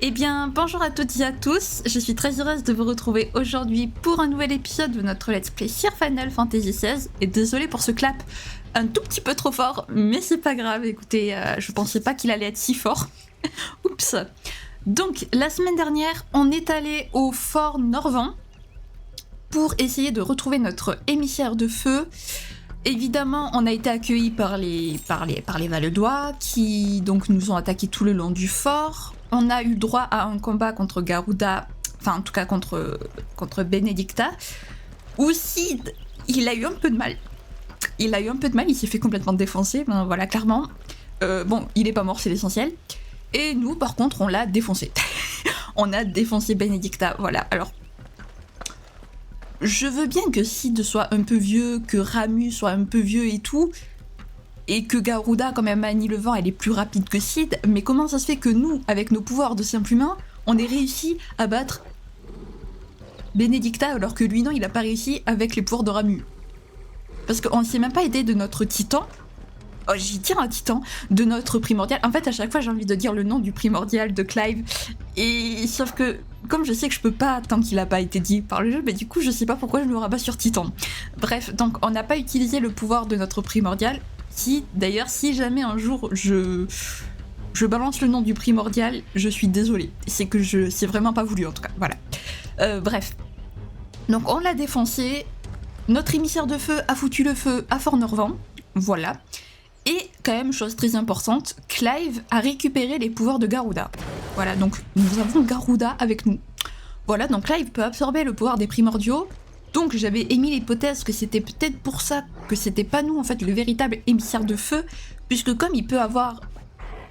Eh bien, bonjour à toutes et à tous, je suis très heureuse de vous retrouver aujourd'hui pour un nouvel épisode de notre Let's Play sur Final Fantasy XVI. Et désolée pour ce clap un tout petit peu trop fort, mais c'est pas grave, écoutez, je pensais pas qu'il allait être si fort. Oups. Donc, la semaine dernière, on est allé au fort Norvent pour essayer de retrouver notre émissaire de feu. Évidemment, on a été accueillis par les Valedois qui donc nous ont attaqués tout le long du fort. On a eu droit à un combat contre Garuda, enfin en tout cas contre Benedicta, où Sid, il a eu un peu de mal. Il s'est fait complètement défoncer, ben, voilà, clairement. Bon, il est pas mort, c'est l'essentiel. Et nous, par contre, on l'a défoncé. On a défoncé Benedicta, voilà. Alors, je veux bien que Sid soit un peu vieux, que Ramu soit un peu vieux et tout, et que Garuda, quand même, manie le vent, elle est plus rapide que Sid, mais comment ça se fait que nous, avec nos pouvoirs de simple humain, on ait réussi à battre Benedicta, alors que lui, non, il a pas réussi avec les pouvoirs de Ramu? Parce qu'on ne s'est même pas aidé de notre titan. Oh, j'y tire un titan, de notre primordial. En fait, à chaque fois, j'ai envie de dire le nom du primordial de Clive. Et sauf que, comme je sais que je peux pas tant qu'il a pas été dit par le jeu, bah du coup, je sais pas pourquoi je me rabats sur titan. Bref, donc on n'a pas utilisé le pouvoir de notre primordial. D'ailleurs, si jamais un jour je balance le nom du primordial, je suis désolée. C'est vraiment pas voulu en tout cas. Voilà. Bref. Donc on l'a défoncé. Notre émissaire de feu a foutu le feu à Fort Norvent. Voilà. Et quand même, chose très importante, Clive a récupéré les pouvoirs de Garuda. Voilà, donc nous avons Garuda avec nous. Voilà, donc Clive peut absorber le pouvoir des primordiaux. Donc j'avais émis l'hypothèse que c'était peut-être pour ça que c'était pas nous en fait le véritable émissaire de feu, puisque comme il peut avoir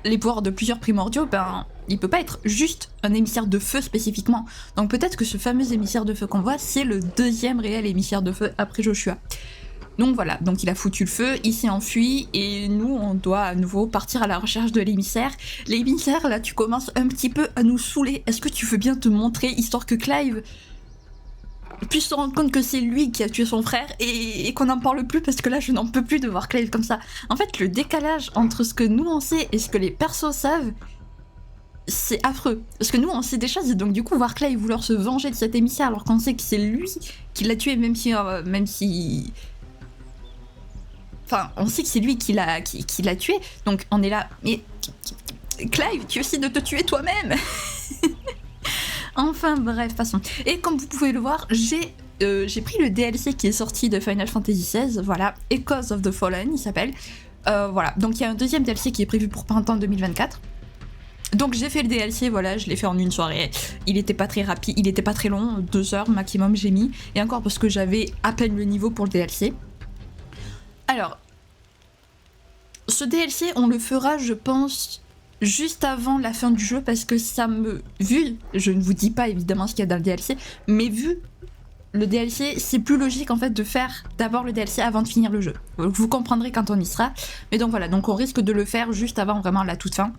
les pouvoirs de plusieurs primordiaux, ben il peut pas être juste un émissaire de feu spécifiquement. Donc peut-être que ce fameux émissaire de feu qu'on voit, c'est le deuxième réel émissaire de feu après Joshua. Donc voilà, donc il a foutu le feu, il s'est enfui, et nous on doit à nouveau partir à la recherche de l'émissaire. L'émissaire, là tu commences un petit peu à nous saouler, est-ce que tu veux bien te montrer, histoire que Clive puisse se rendre compte que c'est lui qui a tué son frère, et qu'on n'en parle plus, parce que là je n'en peux plus de voir Clive comme ça. En fait, le décalage entre ce que nous on sait et ce que les persos savent, c'est affreux. Parce que nous on sait des choses, et donc du coup voir Clive vouloir se venger de cet émissaire alors qu'on sait que c'est lui qui l'a tué, même si... Enfin, on sait que c'est lui qui l'a tué, donc on est là, mais Clive, tu essaies de te tuer toi-même. Enfin bref, passons. Et comme vous pouvez le voir, j'ai pris le DLC qui est sorti de Final Fantasy XVI, voilà, Echoes of the Fallen, il s'appelle. Voilà, donc il y a un deuxième DLC qui est prévu pour printemps 2024. Donc j'ai fait le DLC, voilà, je l'ai fait en une soirée. Il était pas très rapide, il était pas très long, 2 heures maximum j'ai mis, et encore parce que j'avais à peine le niveau pour le DLC. Alors, ce DLC, on le fera, je pense, juste avant la fin du jeu, parce que vu, je ne vous dis pas évidemment ce qu'il y a dans le DLC, mais vu le DLC, c'est plus logique en fait de faire d'abord le DLC avant de finir le jeu. Vous comprendrez quand on y sera, mais donc voilà, donc on risque de le faire juste avant vraiment la toute fin.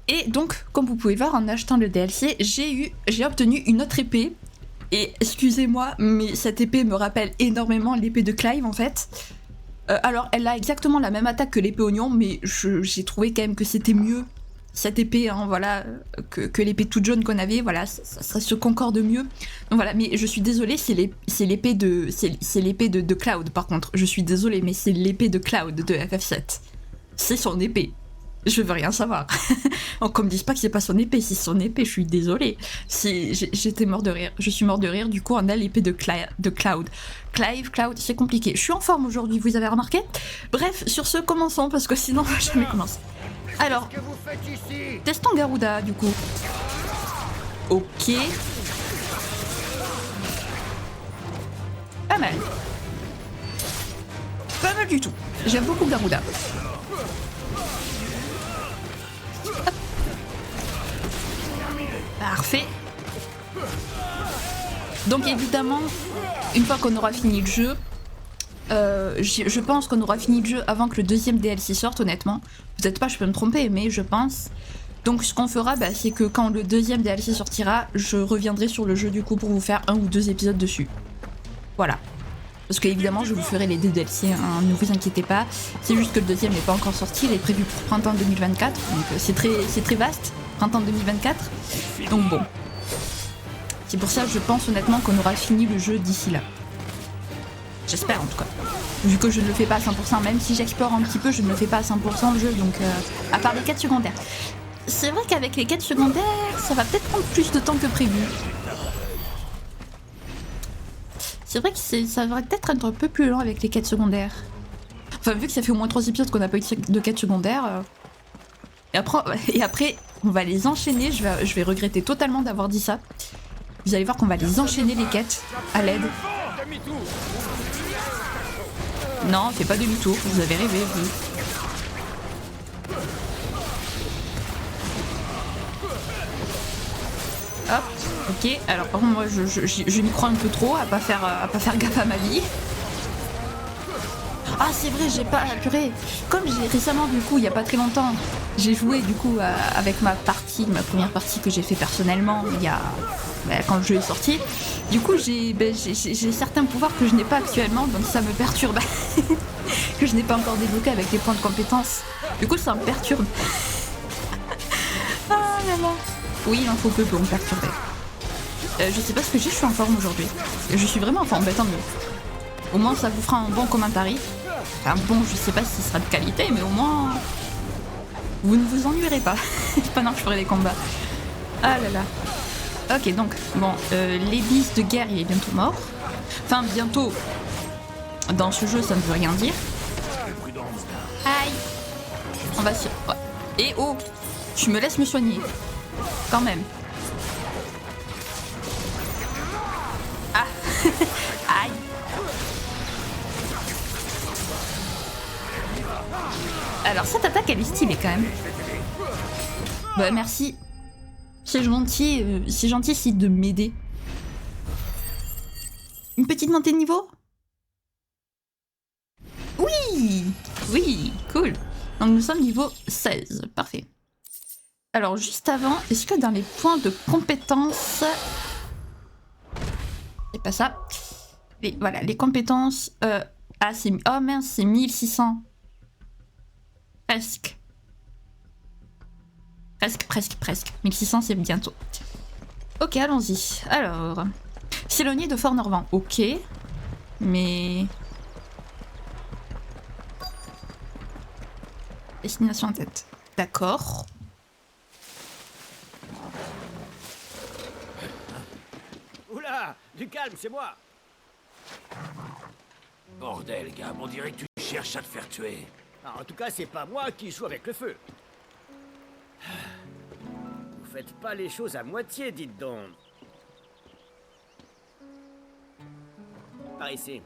Et donc, comme vous pouvez voir, en achetant le DLC, j'ai obtenu une autre épée, et excusez-moi, mais cette épée me rappelle énormément l'épée de Clive en fait. Alors, elle a exactement la même attaque que l'épée oignon, mais j'ai trouvé quand même que c'était mieux, cette épée, hein, voilà, que l'épée toute jaune qu'on avait, voilà, ça se concorde mieux. Donc voilà, mais je suis désolée, c'est l'épée de Cloud, par contre. Je suis désolée, mais c'est l'épée de Cloud de FF7. C'est son épée. Je veux rien savoir. Qu'on me dise pas que c'est pas son épée, c'est son épée, je suis désolée. J'étais mort de rire, je suis mort de rire, du coup on a l'épée de Cloud. Cloud, c'est compliqué. Je suis en forme aujourd'hui, vous avez remarqué? Bref, sur ce, commençons, parce que sinon on va jamais commencer. Alors, testons Garuda, du coup. Ok. Pas mal. Pas mal du tout. J'aime beaucoup Garuda. Parfait. Donc évidemment, une fois qu'on aura fini le jeu, je pense qu'on aura fini le jeu avant que le deuxième DLC sorte, honnêtement. Peut-être pas, je peux me tromper, mais je pense. Donc ce qu'on fera, c'est que quand le deuxième DLC sortira, je reviendrai sur le jeu du coup pour vous faire 1 ou 2 épisodes dessus. Voilà. Parce que évidemment je vous ferai les deux DLC, hein, ne vous inquiétez pas. C'est juste que le deuxième n'est pas encore sorti, il est prévu pour printemps 2024, donc c'est très vaste. printemps 2024. Donc bon. C'est pour ça, je pense honnêtement qu'on aura fini le jeu d'ici là. J'espère en tout cas. Vu que je ne le fais pas à 100%, même si j'explore un petit peu, je ne le fais pas à 100% le jeu, donc à part les quêtes secondaires. C'est vrai qu'avec les quêtes secondaires, ça va peut-être prendre plus de temps que prévu. C'est vrai que ça va peut-être être un peu plus lent avec les quêtes secondaires. Enfin, vu que ça fait au moins 3 épisodes qu'on n'a pas eu de quêtes secondaires. Et après, on va les enchaîner. Je vais regretter totalement d'avoir dit ça. Vous allez voir qu'on va les enchaîner les quêtes à l'aide. Non, fais pas demi-tour, vous avez rêvé, vous. Hop, ok. Alors par contre, moi, je m'y crois un peu trop à pas faire gaffe à ma vie. Ah, c'est vrai, j'ai pas... Purée. Comme j'ai récemment, du coup, il y a pas très longtemps, j'ai joué, du coup, avec ma première partie que j'ai fait personnellement, il y a... quand le jeu est sorti. Du coup, j'ai certains pouvoirs que je n'ai pas actuellement, donc ça me perturbe. Que je n'ai pas encore débloqué avec les points de compétence. Du coup, ça me perturbe. Ah là là. Oui, il en faut peu pour me perturber. Je sais pas ce que j'ai, je suis en forme aujourd'hui. Je suis vraiment en forme, bah tant mieux. Au moins, ça vous fera un bon commentaire. Enfin bon, je sais pas si ce sera de qualité, mais au moins... Vous ne vous ennuierez pas pendant que je ferai les combats. Ah là là. Ok, donc, bon, l'Ébis de guerre, il est bientôt mort. Enfin, bientôt. Dans ce jeu, ça ne veut rien dire. Aïe. On va sur... Et oh, tu me laisses me soigner. Quand même. Ah. Aïe. Alors cette attaque, elle est stylée quand même. Bah merci. C'est gentil si de m'aider. Une petite montée de niveau? Oui. Oui, cool. Donc nous sommes niveau 16, parfait. Alors juste avant, est-ce que dans les points de compétences... C'est pas ça. Voilà, les compétences... Ah, c'est... Oh mince, c'est 1600. Presque. Presque. 1600, c'est bientôt. Ok, allons-y. Alors... S'éloigner de Fort Norvent. Ok. Mais... Destination en tête. D'accord. Oula, du calme, c'est moi. Bordel, gars, on dirait que tu cherches à te faire tuer. Ah, en tout cas, c'est pas moi qui joue avec le feu. Vous faites pas les choses à moitié, dites donc. Par ici.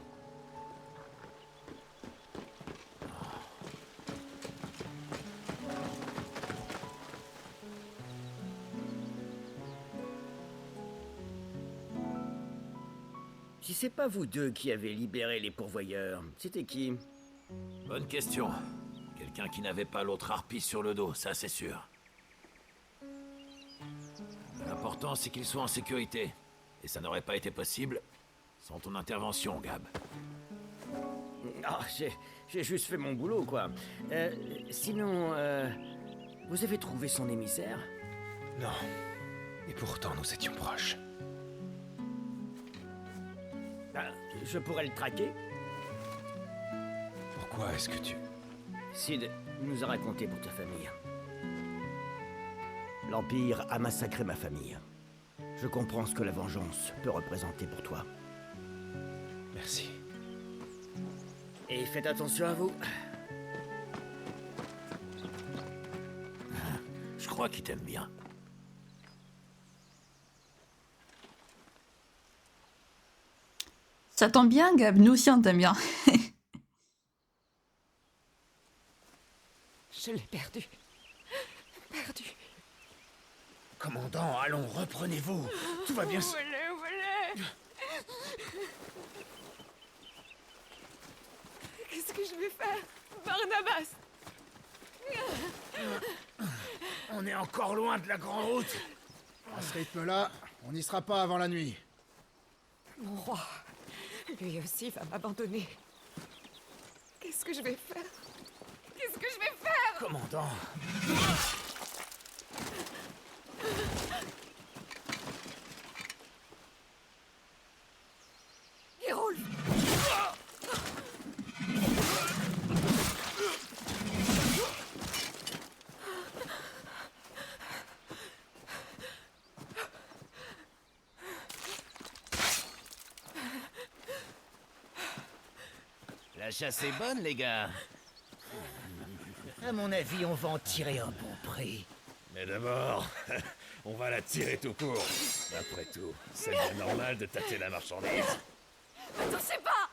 Si c'est pas vous deux qui avez libéré les pourvoyeurs, c'était qui? Bonne question. Quelqu'un qui n'avait pas l'autre harpie sur le dos, ça c'est sûr. L'important c'est qu'ils soient en sécurité. Et ça n'aurait pas été possible sans ton intervention, Gab. Ah, j'ai juste fait mon boulot, quoi. Sinon, vous avez trouvé son émissaire? Non. Et pourtant, nous étions proches. Ben, je pourrais le traquer. Pourquoi est-ce que tu... Sid nous a raconté pour ta famille. L'Empire a massacré ma famille. Je comprends ce que la vengeance peut représenter pour toi. Merci. Et faites attention à vous. Je crois qu'il t'aime bien. Ça tombe bien, Gab, nous aussi on t'aime bien. Je l'ai perdu. Perdu. Commandant, allons, reprenez-vous. Tout va bien se... Voilà. Qu'est-ce que je vais faire, Barnabas? On est encore loin de la grande route. À ce rythme-là, on n'y sera pas avant la nuit. Mon roi, lui aussi va m'abandonner. Qu'est-ce que je vais faire? Qu'est-ce que je vais faire? Commandant. La chasse est bonne, les gars. À mon avis, on va en tirer un bon prix. Mais d'abord, on va la tirer tout court. Après tout, c'est bien normal de tâter la marchandise. Ne touchez pas!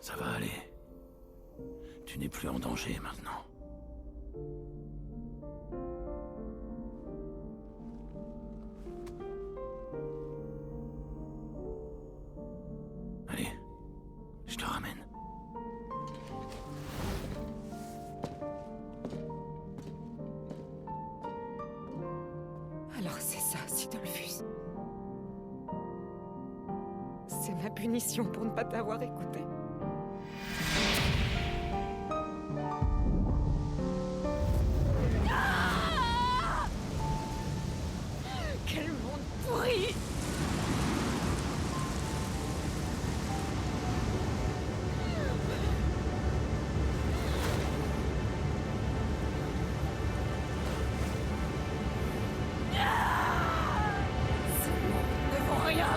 Ça va aller. Tu n'es plus en danger maintenant. Allez, je te ramène. Alors c'est ça, Sidolphus. C'est ma punition pour ne pas t'avoir écouté. Ah! Quel monde pourri! Ces mondes ne vaut rien!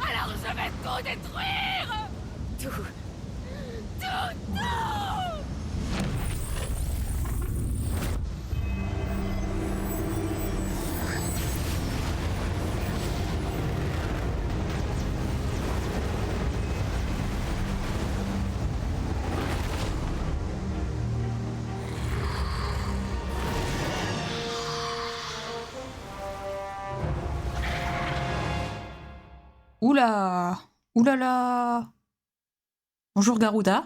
Alors je vais tout détruire! Tout! Tout! Oula! Oulala! Bonjour Garuda.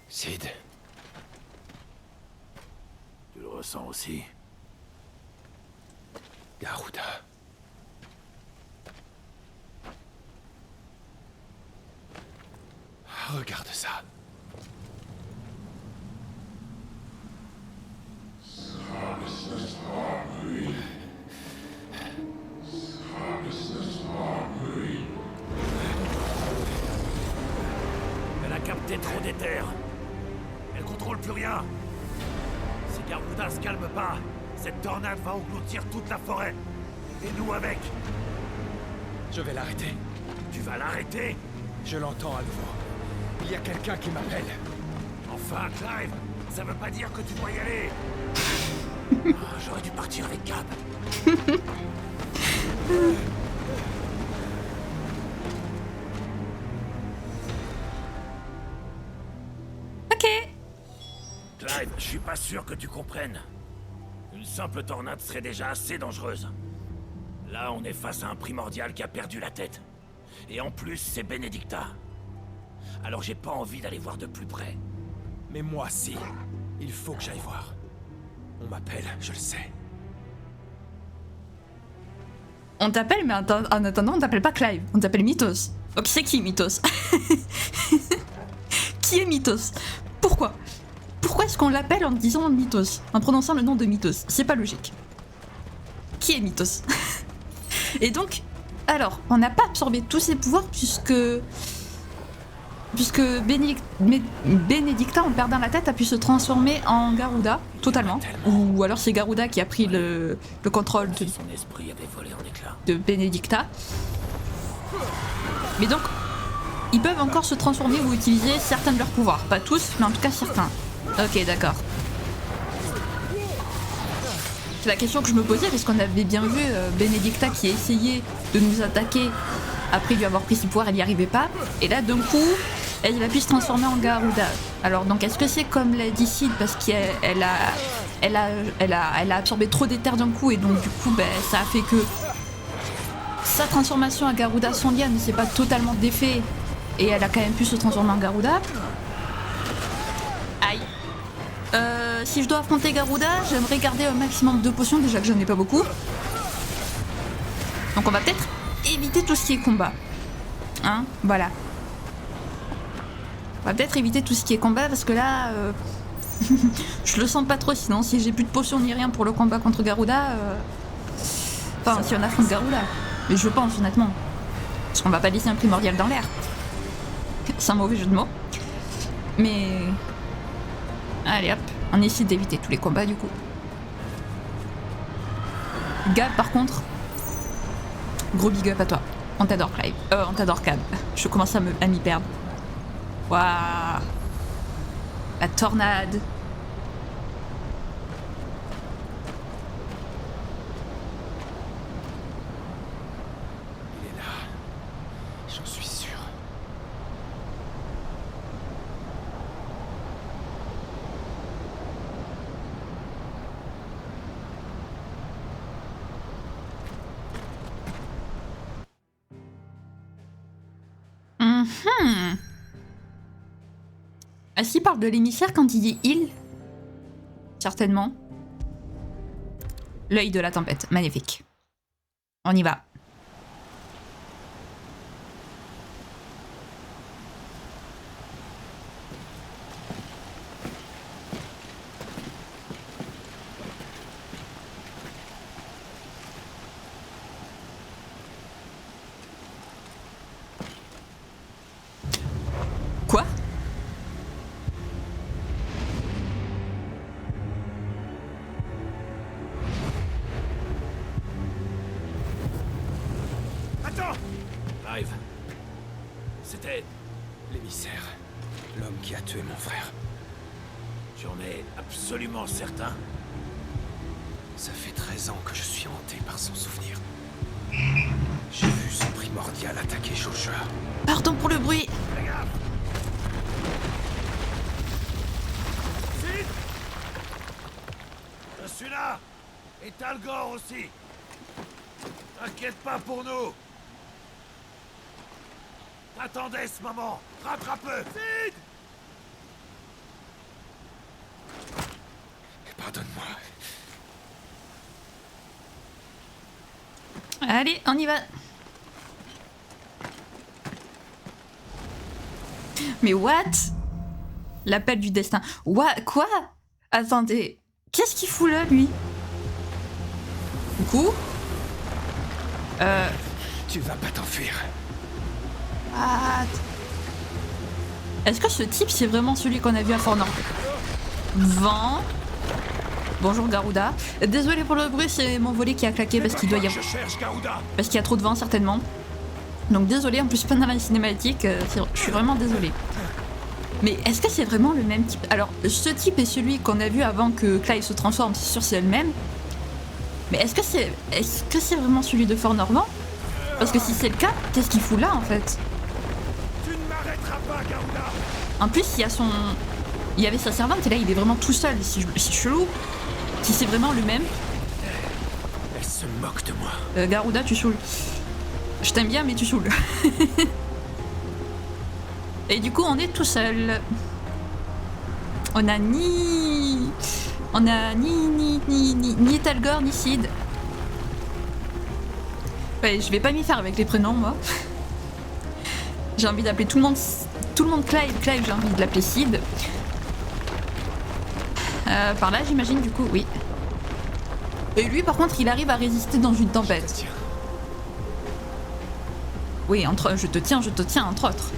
Sid, Tu le ressens aussi. Garuda. Regarde ça. Elle a capté trop d'éther. Elle contrôle plus rien. Si Garuda se calme pas, cette tornade va engloutir toute la forêt. Et nous avec. Je vais l'arrêter. Tu vas l'arrêter? Je l'entends à nouveau. Il y a quelqu'un qui m'appelle. Enfin, Clive, ça veut pas dire que tu dois y aller. Ah, j'aurais dû partir avec Gab. Ok. Clive, je suis pas sûr que tu comprennes. Une simple tornade serait déjà assez dangereuse. Là, on est face à un primordial qui a perdu la tête. Et en plus, c'est Benedicta. Alors j'ai pas envie d'aller voir de plus près. Mais moi, si. Il faut que j'aille voir. On m'appelle, je le sais. On t'appelle, mais en attendant, on t'appelle pas Clive, on t'appelle Mythos. Donc c'est qui Mythos? Qui est Mythos? Pourquoi? Pourquoi est-ce qu'on l'appelle en disant Mythos, en prononçant le nom de Mythos? C'est pas logique. Qui est Mythos? Et donc, alors, on n'a pas absorbé tous ses pouvoirs puisque Benedicta, en perdant la tête, a pu se transformer en Garuda, totalement. Ou alors c'est Garuda qui a pris le contrôle de, Son esprit avait volé en éclats. de Benedicta. Mais donc, ils peuvent encore se transformer ou utiliser certains de leurs pouvoirs. Pas tous, mais en tout cas certains. Ok, d'accord. C'est la question que je me posais, parce qu'on avait bien vu Benedicta qui essayait de nous attaquer après lui avoir pris ses pouvoirs, elle n'y arrivait pas. Et là, d'un coup, elle a pu se transformer en Garuda. Alors, donc, est-ce que c'est comme l'a dit Sid, parce qu'elle a absorbé trop d'éther d'un coup, et donc, du coup, ben, ça a fait que sa transformation à Garuda Sondia ne s'est pas totalement défait, et elle a quand même pu se transformer en Garuda. Aïe. Si je dois affronter Garuda, j'aimerais garder un maximum de potions, déjà que j'en ai pas beaucoup. Donc on va peut-être éviter tout ce qui est combat. Hein, voilà. On va peut-être éviter tout ce qui est combat parce que là, Je le sens pas trop, sinon si j'ai plus de potions ni rien pour le combat contre Garuda... Enfin, si on affronte Garuda. Mais je pense, honnêtement. Parce qu'on va pas laisser un primordial dans l'air. C'est un mauvais jeu de mots. Mais... Allez hop, on essaie d'éviter tous les combats du coup. Gab par contre, gros big up à toi. On t'adore Clive. On t'adore Cab. Je commence à m'y perdre. Waouh. La tornade. Il est là. J'en suis sûr. Est-ce qu'il parle de l'émissaire quand il dit il? Certainement. L'œil de la tempête, magnifique. On y va. Quoi? Attends! Clive. C'était... L'émissaire. L'homme qui a tué mon frère. Tu en es absolument certain? Ça fait 13 ans que je suis hanté par son souvenir. J'ai vu son primordial attaquer Joshua. Pardon pour le bruit. Fais gaffe! Sid! Je suis là! Et Talgor aussi! T'inquiète pas pour nous! Attendez ce moment! Rattrape-le! Sid! Pardonne-moi. Allez, on y va. Mais what? L'appel du destin. What? Quoi? Attendez. Qu'est-ce qu'il fout là, lui? Coucou? Tu vas pas t'enfuir. What? Est-ce que ce type, c'est vraiment celui qu'on a vu à Fort Nord? Vent. Bonjour Garuda. Désolé pour le bruit, c'est mon volet qui a claqué parce qu'il doit y avoir... Je cherche Garuda! Parce qu'il y a trop de vent, certainement. Donc désolé, en plus pendant la cinématique, je suis vraiment désolée. Mais est-ce que c'est vraiment le même type? Alors, ce type est celui qu'on a vu avant que Clive se transforme, c'est sûr c'est le même. Mais est-ce que c'est vraiment celui de Fort Normand? Parce que si c'est le cas, qu'est-ce qu'il fout là en fait? Tu ne m'arrêteras pas, Garuda! En plus, il y avait sa servante et là il est vraiment tout seul, c'est chelou. Si c'est vraiment le même. Elle se moque de moi. Garuda, tu saoules. Je t'aime bien, mais tu saoules. Et du coup, on est tout seul. On a ni Talgor, ni Sid. Ouais, je vais pas m'y faire avec les prénoms, moi. J'ai envie d'appeler tout le monde Clive. Clive, j'ai envie de l'appeler Sid. Par là, j'imagine, du coup, oui. Et lui, par contre, il arrive à résister dans une tempête. Oui, je te tiens, entre autres.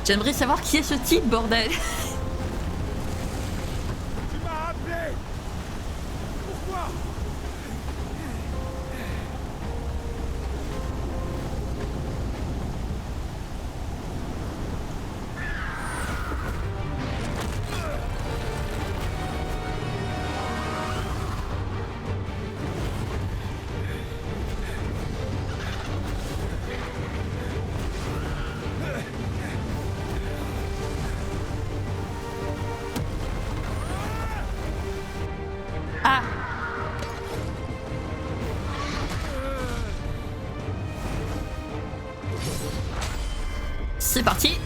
J'aimerais savoir qui est ce type, bordel. Tu m'as appelé! Pourquoi? Ah. C'est parti.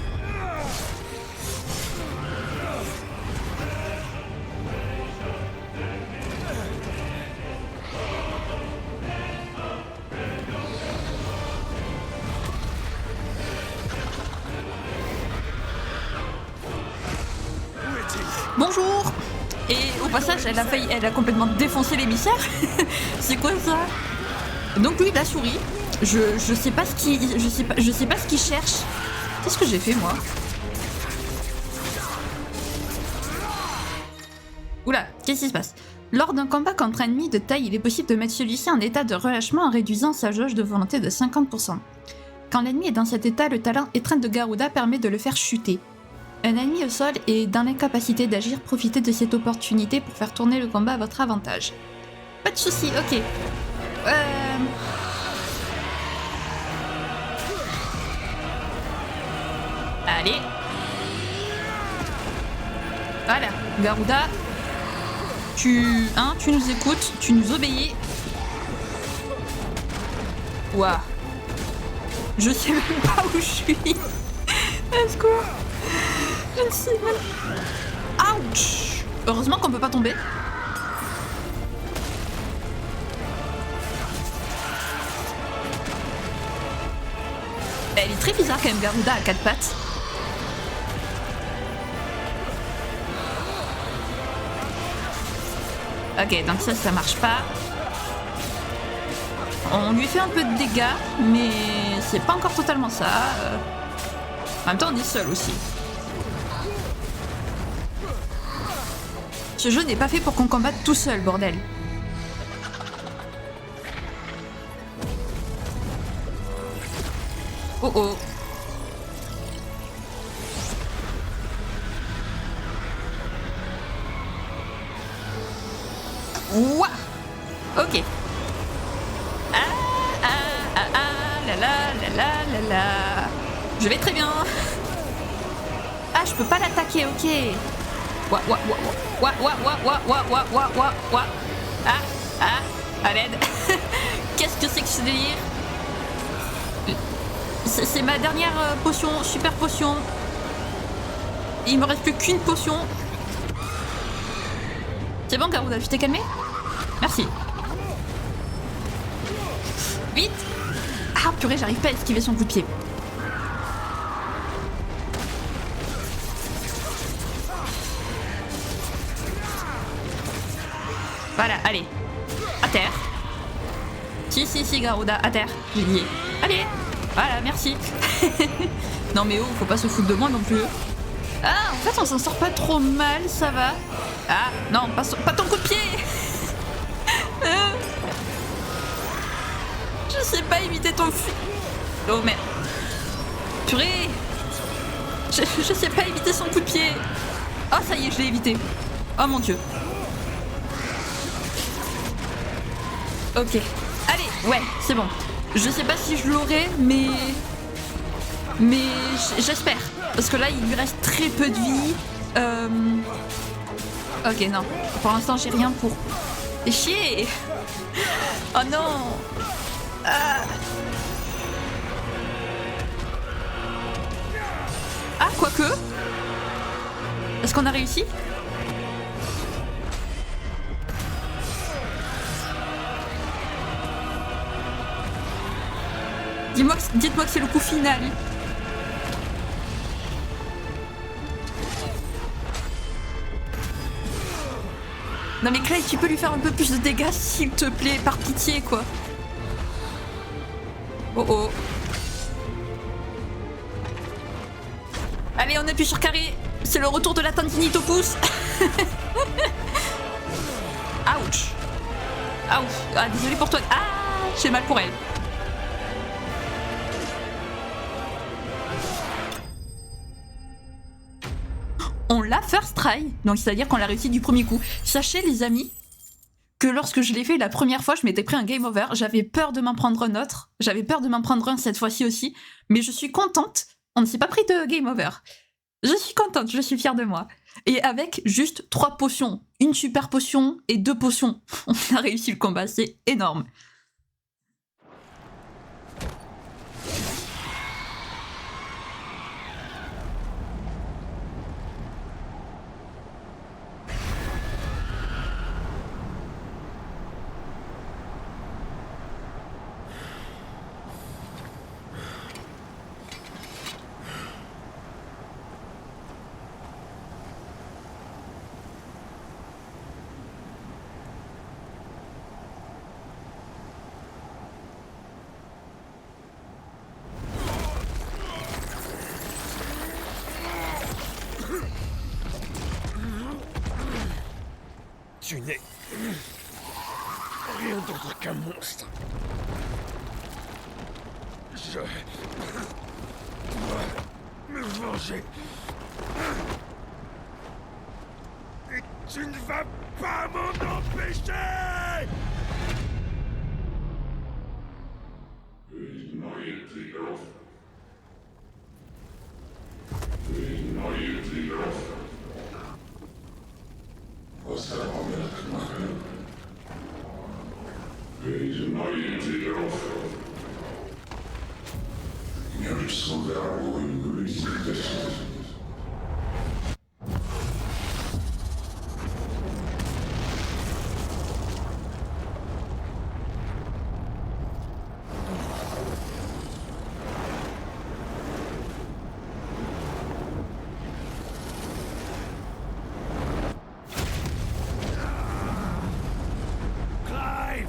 Bonjour. Et au passage, elle a complètement défoncé l'émissaire. C'est quoi ça? Donc lui, la souris. Je sais pas ce qu'il, je sais pas ce qu'il cherche. Qu'est-ce que j'ai fait moi? Oula, qu'est-ce qui se passe? Lors d'un combat contre un ennemi de taille, il est possible de mettre celui-ci en état de relâchement en réduisant sa jauge de volonté de 50%. Quand l'ennemi est dans cet état, le talent étreinte de Garuda permet de le faire chuter. Un ennemi au sol est dans l'incapacité d'agir, profitez de cette opportunité pour faire tourner le combat à votre avantage. Pas de soucis, ok. Allez. Voilà, Garuda. Tu nous écoutes, tu nous obéis. Ouah. Je sais même pas où je suis. Est-ce que... Je ne sais même... Ouch. Heureusement qu'on peut pas tomber. Elle est très bizarre quand même, Garuda à 4 pattes. Ok, donc ça marche pas. On lui fait un peu de dégâts, mais c'est pas encore totalement ça. En même temps, on est seul aussi. Ce jeu n'est pas fait pour qu'on combatte tout seul, bordel. Oh oh. Ouah. Ok. Je vais très bien. Ah, je peux pas l'attaquer, ok. Ouah, ouah, ouah, ouah, ouah, ouah, ouah, ouah, ouah, ouah, ouah, ouah. À l'aide. Qu'est-ce que c'est que ce délire? C'est ma dernière potion, super potion. Il me reste plus qu'une potion. C'est bon, Garuda, tu t'es calmé? Merci. Vite. Ah purée, j'arrive pas à esquiver son coup de pied. Voilà, allez. À terre. Si, Garuda, à terre. J'ai dit. Allez. Voilà, merci. Non mais oh, faut pas se foutre de moi non plus. Ah, en fait, on s'en sort pas trop mal, ça va. Ah, non, pas ton coup de pied. Je sais pas éviter ton fou. Oh merde. Purée. Je sais pas éviter son coup de pied. Oh, ça y est, je l'ai évité. Oh mon dieu. Ok. Allez, ouais, c'est bon. Je sais pas si je l'aurai, mais j'espère. Parce que là, il lui reste très peu de vie. Ok, non. Pour l'instant, j'ai rien pour... Fais chier. Oh non. Ah, quoique. Est-ce qu'on a réussi? Dites-moi que c'est le coup final. Non mais Clay, tu peux lui faire un peu plus de dégâts s'il te plaît, par pitié quoi. Oh oh. Allez, on appuie sur carré. C'est le retour de la tendinite au pouce. Ouch. Ouch. Ah, désolé pour toi. Ah, j'ai mal pour elle. On l'a first try, donc c'est-à-dire qu'on l'a réussi du premier coup. Sachez les amis que lorsque je l'ai fait la première fois, je m'étais pris un game over. J'avais peur de m'en prendre un autre. J'avais peur de m'en prendre un cette fois-ci aussi. Mais je suis contente. On ne s'est pas pris de game over. Je suis contente, je suis fière de moi. Et avec juste 3 potions, une super potion et 2 potions, on a réussi le combat, c'est énorme. Tu n'es rien d'autre qu'un monstre. Je dois me venger. Et tu ne vas pas m'en empêcher! Clive!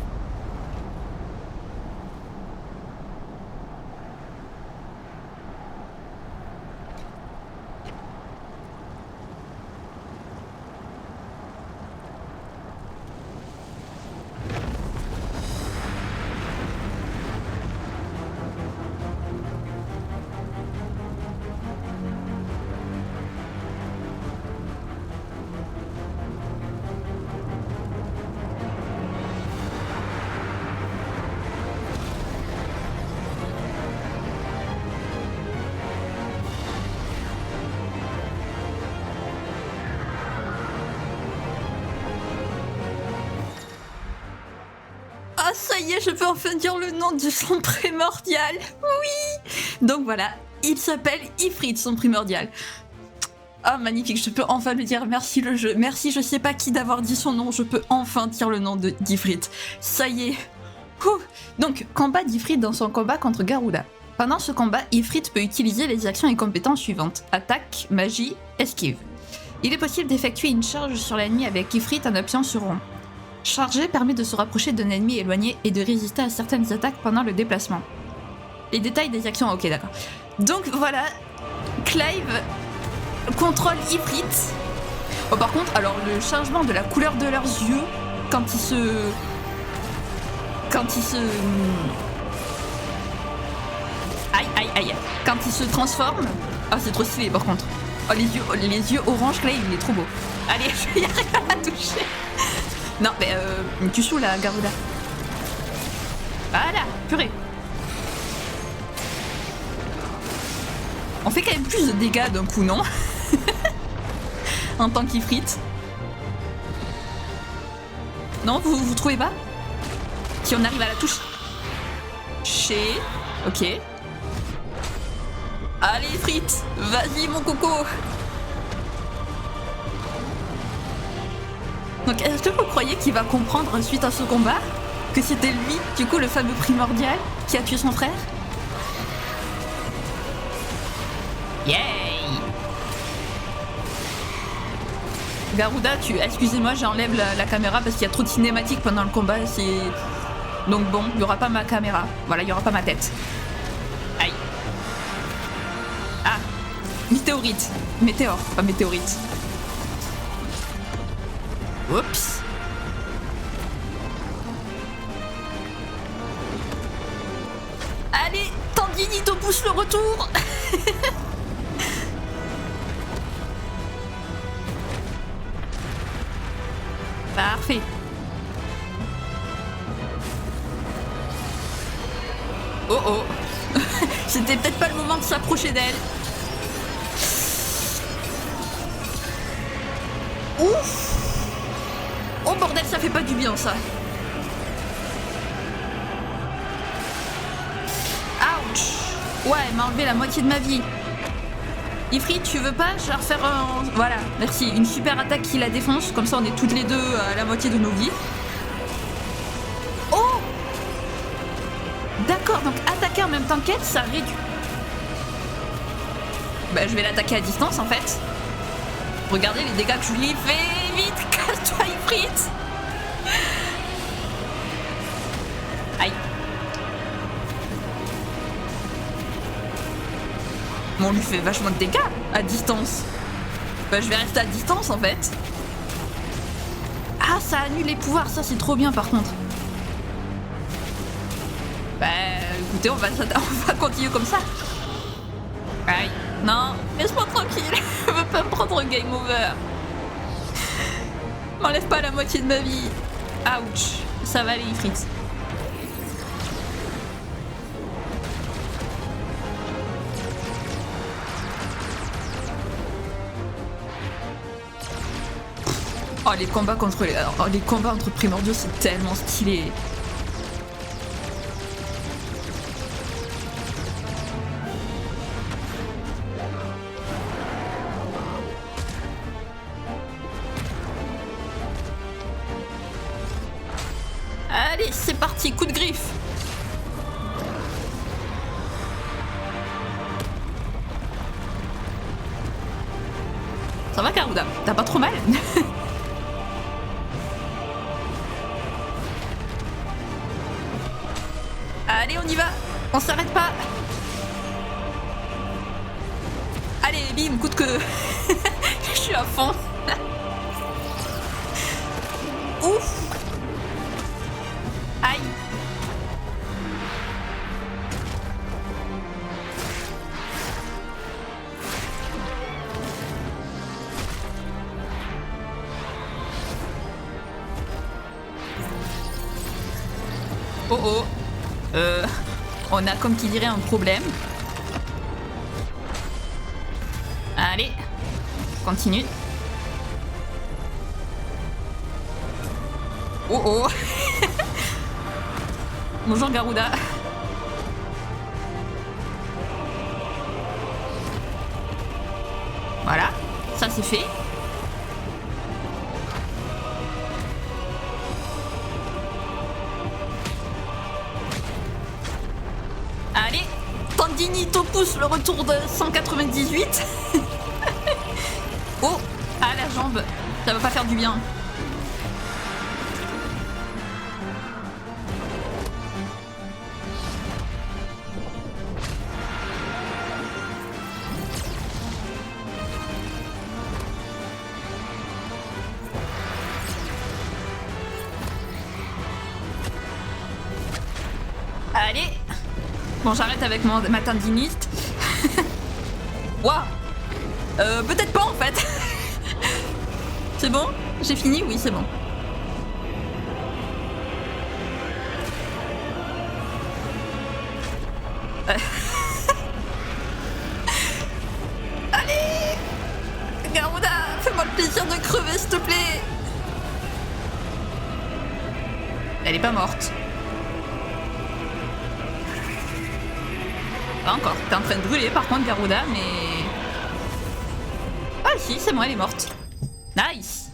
Ah, ça y est, je peux enfin dire le nom de son primordial. Oui. Donc voilà, il s'appelle Ifrit, son primordial. Ah, magnifique, je peux enfin le dire. Merci le jeu. Merci, je sais pas qui d'avoir dit son nom. Je peux enfin dire le nom d'Ifrit. Ça y est. Ouh. Donc, combat d'Ifrit dans son combat contre Garuda. Pendant ce combat, Ifrit peut utiliser les actions et compétences suivantes. Attaque, magie, esquive. Il est possible d'effectuer une charge sur l'ennemi avec Ifrit en appuyant sur rond. Charger permet de se rapprocher d'un ennemi éloigné et de résister à certaines attaques pendant le déplacement. Les détails des actions, ok d'accord. Donc voilà, Clive contrôle Ifrit. Oh, par contre, alors le changement de la couleur de leurs yeux quand ils se... Aïe. Quand ils se transforment... Ah, c'est trop stylé par contre. Oh, les yeux orange, Clive, il est trop beau. Allez, je vais y arriver à la toucher. Non, mais tu saoules la Garuda. Voilà, purée. On fait quand même plus de dégâts d'un coup, non? En tant qu'Ifrit. Non, vous trouvez pas? Si on arrive à la touche. Ok. Allez, Ifrit, vas-y mon coco. Donc est-ce que vous croyez qu'il va comprendre suite à ce combat que c'était lui, du coup le fameux primordial, qui a tué son frère? Yay! Garuda, excusez-moi, j'enlève la caméra parce qu'il y a trop de cinématiques pendant le combat, c'est... Donc bon, il n'y aura pas ma caméra, voilà, il n'y aura pas ma tête. Aïe. Ah, météore, pas météorite. Oups. Allez, Tandini te pousse le retour. Parfait. Oh. C'était peut-être pas le moment de s'approcher d'elle. Ouf. Oh bordel, ça fait pas du bien ça. Ouch. Ouais, elle m'a enlevé la moitié de ma vie. Ifrit, tu veux pas? Je vais refaire un... Voilà, merci. Une super attaque qui la défonce. Comme ça, on est toutes les deux à la moitié de nos vies. Oh! D'accord, donc attaquer en même temps qu'elle, ça réduit... Bah, je vais l'attaquer à distance, en fait. Regardez les dégâts que je lui ai fait. Vite, casse-toi, Ifrit. Aïe. Bon, on lui fait vachement de dégâts à distance. Bah, je vais rester à distance en fait. Ah, ça annule les pouvoirs, ça c'est trop bien par contre. Bah écoutez, on va continuer comme ça. Aïe, non, laisse-moi tranquille. Je veux pas me prendre un game over. M'enlève pas la moitié de ma vie. Ouch, ça va aller, Fritz. Oh, les combats entre primordiaux, c'est tellement stylé. Allez, c'est parti, coup de griffe. Ça va, Garuda? T'as pas trop mal? Allez, on y va. On s'arrête pas. Allez, bim, coup de queue. Je suis à fond. Ouf. Aïe. Oh oh. On a comme qui dirait un problème. Allez, continue. Oh oh. Bonjour Garuda. Voilà, ça c'est fait. Allez, Tendinito pousse le retour de 198. Oh, ah la jambe, ça va pas faire du bien. Allez. Bon, j'arrête avec ma tendinite. Waouh. Peut-être pas en fait. C'est bon? J'ai fini? Oui, c'est bon. Allez! Garuda, fais-moi le plaisir de crever, s'il te plaît. Elle est pas morte. Pas encore. T'es en train de brûler par contre, Garuda, mais... Ah si, c'est bon, elle est morte. Nice.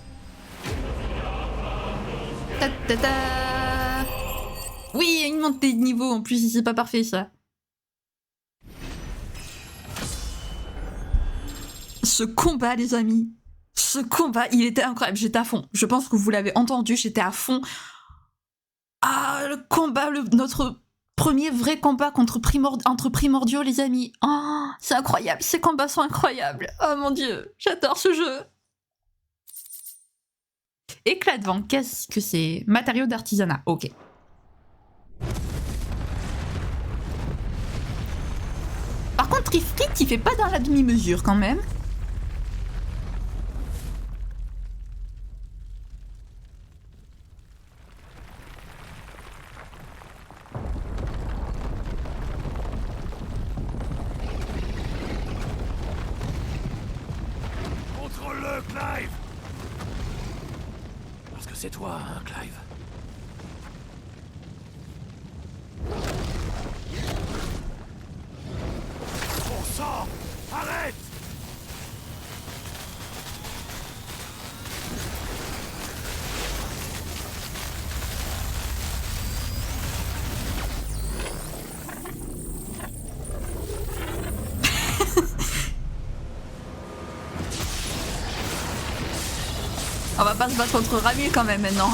Ta ta ta. Oui, une montée de niveau en plus, c'est pas parfait ça. Ce combat, les amis. Ce combat, il était incroyable. J'étais à fond. Je pense que vous l'avez entendu, j'étais à fond. Ah, le combat, notre premier vrai combat entre primordiaux, les amis. Oh, c'est incroyable. Ces combats sont incroyables. Oh mon dieu, j'adore ce jeu. Éclat de vent, qu'est-ce que c'est? Matériaux d'artisanat, ok. Par contre, Ifrit, il fait pas dans la demi-mesure quand même. Contrôle-le, Clive! Parce que c'est toi, hein, Clive. Bon sang! Arrête! On va pas se battre contre Ramil quand même maintenant.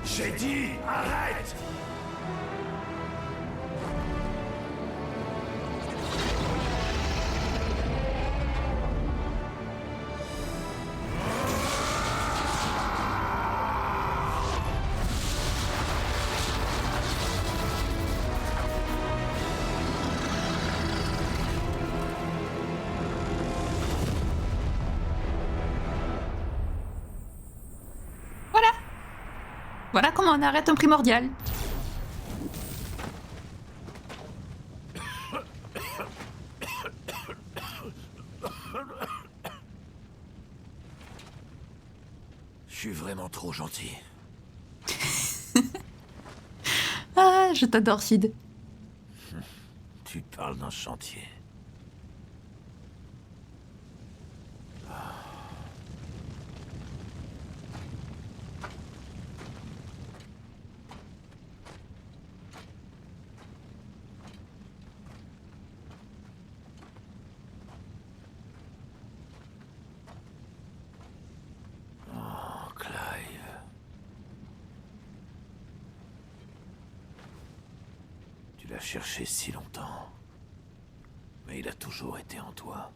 J'ai dit, arrête! Voilà comment on arrête un primordial. Je suis vraiment trop gentil. Ah, je t'adore, Sid. Tu parles d'un chantier. Tu l'as cherché si longtemps, mais il a toujours été en toi.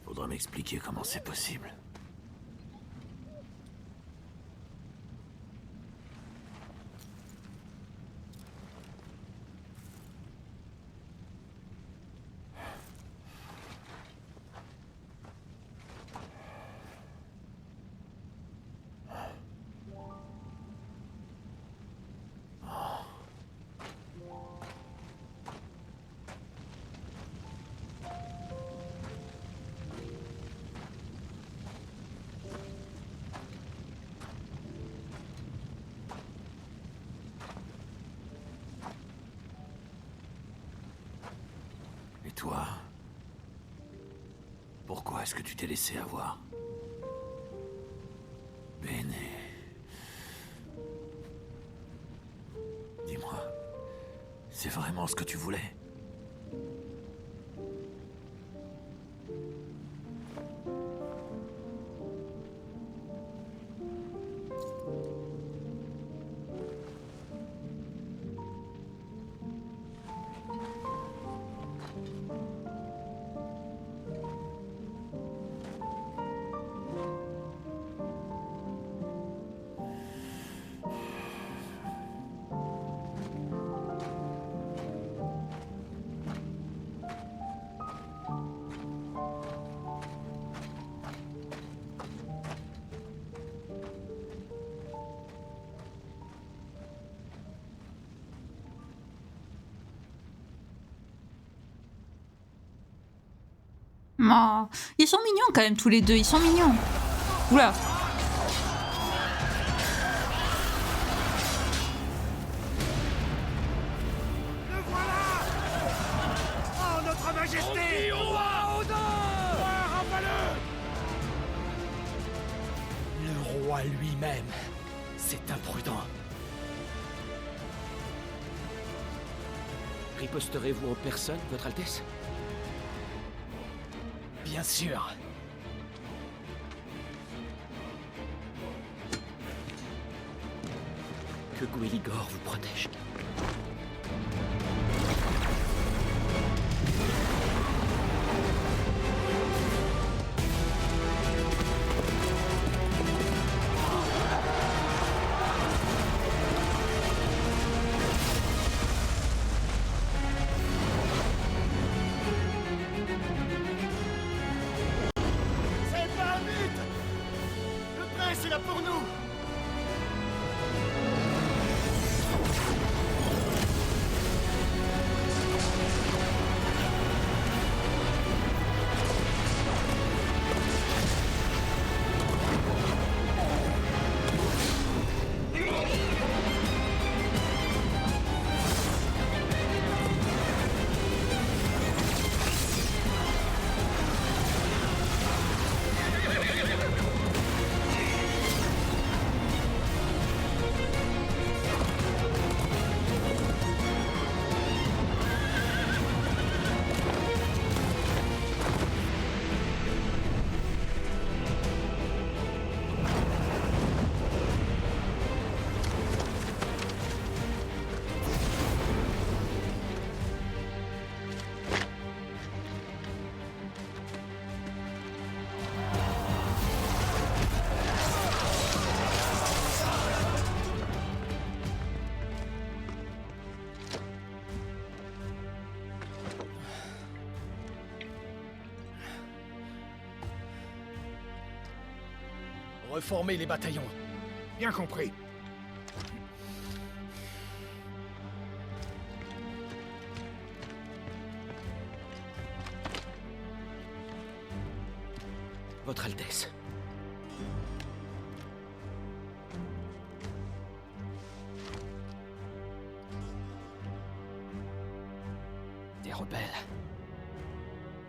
Faudra m'expliquer comment c'est possible. Et toi? Pourquoi est-ce que tu t'es laissé avoir? Bene. Dis-moi, c'est vraiment ce que tu voulais? Oh, ils sont mignons quand même tous les deux, ils sont mignons. Oula. Le voilà! Oh, notre majesté! Au roi Odin! Rafale-le! Le roi lui-même. C'est imprudent. Riposterez-vous en personne, Votre Altesse? Bien sûr. Que Gweligor vous protège. C'est pas un mythe! Le prince est là pour nous! Reformer les bataillons. Bien compris. Votre Altesse. Des rebelles.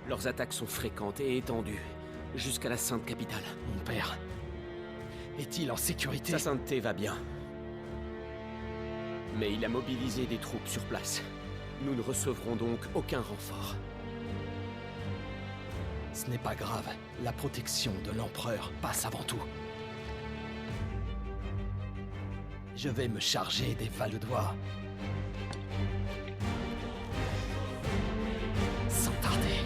Leurs attaques sont fréquentes et étendues, jusqu'à la Sainte Capitale. Mon père... est-il en sécurité? Sa sainteté va bien. Mais il a mobilisé des troupes sur place. Nous ne recevrons donc aucun renfort. Ce n'est pas grave. La protection de l'empereur passe avant tout. Je vais me charger des Valois. Sans tarder.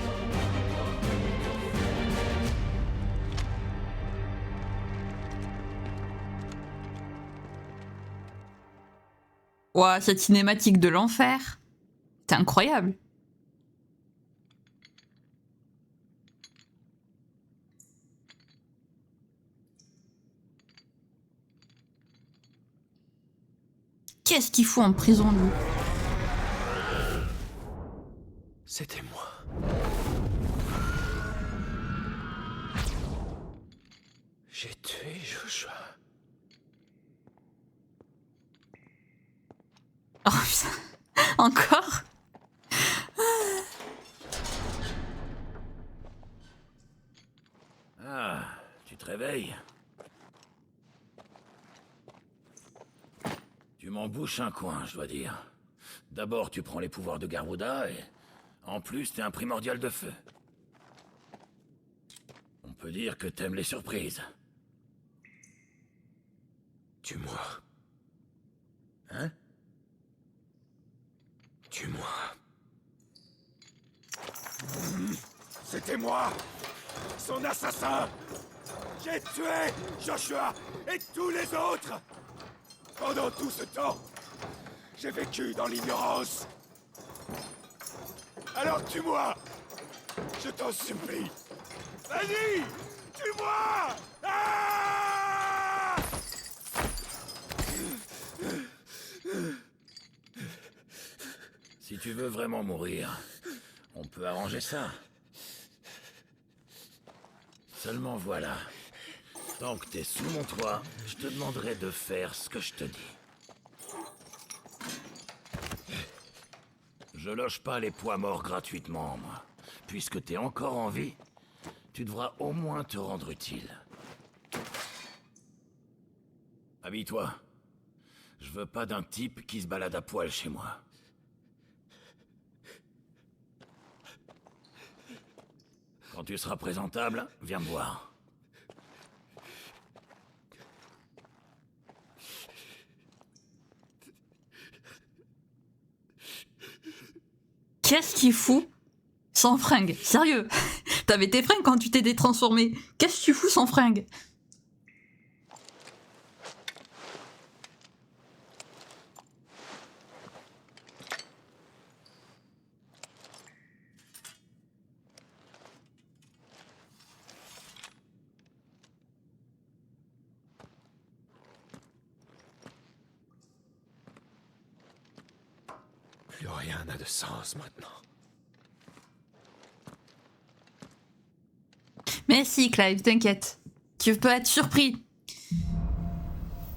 Ouah, cette cinématique de l'enfer, c'est incroyable. Qu'est-ce qu'il fout en prison, lui? C'était moi. J'ai tué Joshua. Oh putain, encore? Ah, tu te réveilles. Tu m'en bouches un coin, je dois dire. D'abord, tu prends les pouvoirs de Garuda et... en plus, t'es un primordial de feu. On peut dire que t'aimes les surprises. Tue-moi. Hein? Tue-moi. C'était moi, son assassin. J'ai tué Joshua et tous les autres. Pendant tout ce temps, j'ai vécu dans l'ignorance. Alors tue-moi. Je t'en supplie. Vas-y, tue-moi. Ah! Si tu veux vraiment mourir, on peut arranger ça. Seulement voilà. Tant que t'es sous mon toit, je te demanderai de faire ce que je te dis. Je loge pas les poids morts gratuitement, moi. Puisque t'es encore en vie, tu devras au moins te rendre utile. Habille-toi. Je veux pas d'un type qui se balade à poil chez moi. Quand tu seras présentable, viens me voir. Qu'est-ce qu'il fout sans fringue? Sérieux? T'avais tes fringues quand tu t'es détransformé. Qu'est-ce que tu fous sans fringue? Plus rien n'a de sens maintenant. Mais si, Clive, t'inquiète. Tu peux être surpris.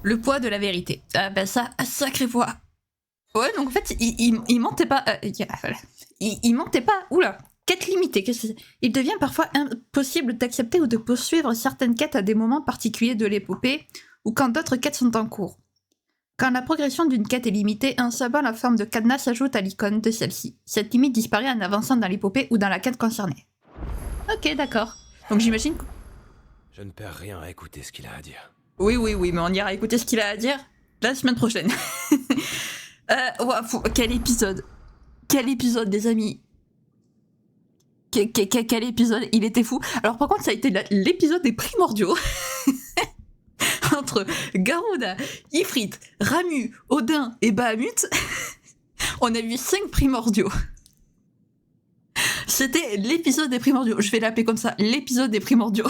Le poids de la vérité. Ah bah ça, sacré poids. Ouais, donc en fait, il mentait pas. Voilà. Il mentait pas. Oula, quête limitée. Qu'est-ce que c'est? Il devient parfois impossible d'accepter ou de poursuivre certaines quêtes à des moments particuliers de l'épopée, ou quand d'autres quêtes sont en cours. Quand la progression d'une quête est limitée, un symbole en forme de cadenas s'ajoute à l'icône de celle-ci. Cette limite disparaît en avançant dans l'épopée ou dans la quête concernée. Ok, d'accord. Donc j'imagine que... Je ne perds rien à écouter ce qu'il a à dire. Oui, mais on ira écouter ce qu'il a à dire la semaine prochaine. Quel épisode. Quel épisode, des amis. Quel épisode. Il était fou. Alors par contre, ça a été l'épisode des primordiaux. Entre Garuda, Ifrit, Ramu, Odin et Bahamut, on a vu 5 primordiaux. C'était l'épisode des primordiaux. Je vais l'appeler comme ça, l'épisode des primordiaux.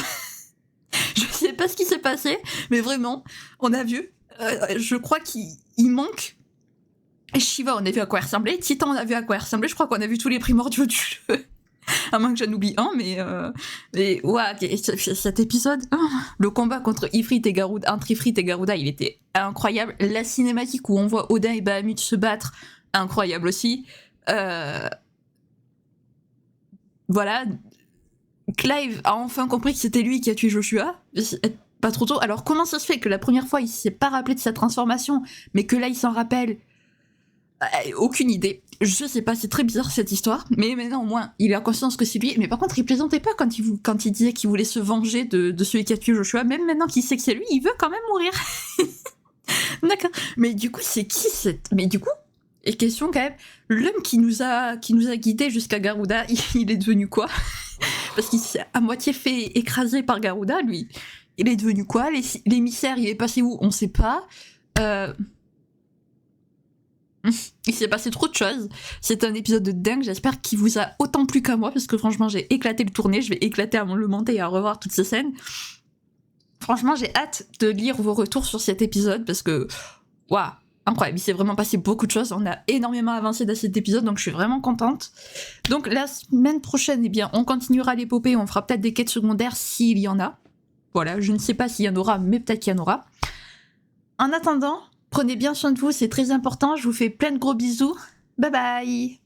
Je sais pas ce qui s'est passé, mais vraiment, on a vu. Je crois qu'il manque. Shiva, on a vu à quoi il ressemblait. Titan, on a vu à quoi il ressemblait. Je crois qu'on a vu tous les primordiaux du jeu. À moins que j'en oublie un, mais ouais, cet épisode, le combat contre Ifrit et Garuda, entre Ifrit et Garuda, il était incroyable. La cinématique où on voit Odin et Bahamut se battre, incroyable aussi. Voilà. Clive a enfin compris que c'était lui qui a tué Joshua. Pas trop tôt. Alors comment ça se fait que la première fois il s'est pas rappelé de sa transformation, mais que là il s'en rappelle? Aucune idée. Je sais pas, c'est très bizarre cette histoire. Mais maintenant au moins il a conscience que c'est lui. Mais par contre il plaisantait pas quand il disait qu'il voulait se venger de celui qui a tué Joshua. Même maintenant qu'il sait que c'est lui, il veut quand même mourir. D'accord. Mais du coup c'est qui cette... Mais du coup, et question quand même, l'homme qui nous a guidés jusqu'à Garuda, il est devenu quoi? Parce qu'il s'est à moitié fait écraser par Garuda, lui. Il est devenu quoi? L'émissaire, il est passé où? On sait pas. Il s'est passé trop de choses. C'est un épisode de dingue. J'espère qu'il vous a autant plu qu'à moi, parce que franchement, j'ai éclaté le tourné. Je vais éclater à le monter et à revoir toutes ces scènes. Franchement, j'ai hâte de lire vos retours sur cet épisode, parce que... Waouh, incroyable. Il s'est vraiment passé beaucoup de choses. On a énormément avancé dans cet épisode, donc je suis vraiment contente. Donc la semaine prochaine, eh bien, on continuera l'épopée. On fera peut-être des quêtes secondaires s'il y en a. Voilà, je ne sais pas s'il y en aura, mais peut-être qu'il y en aura. En attendant, prenez bien soin de vous, c'est très important. Je vous fais plein de gros bisous. Bye bye!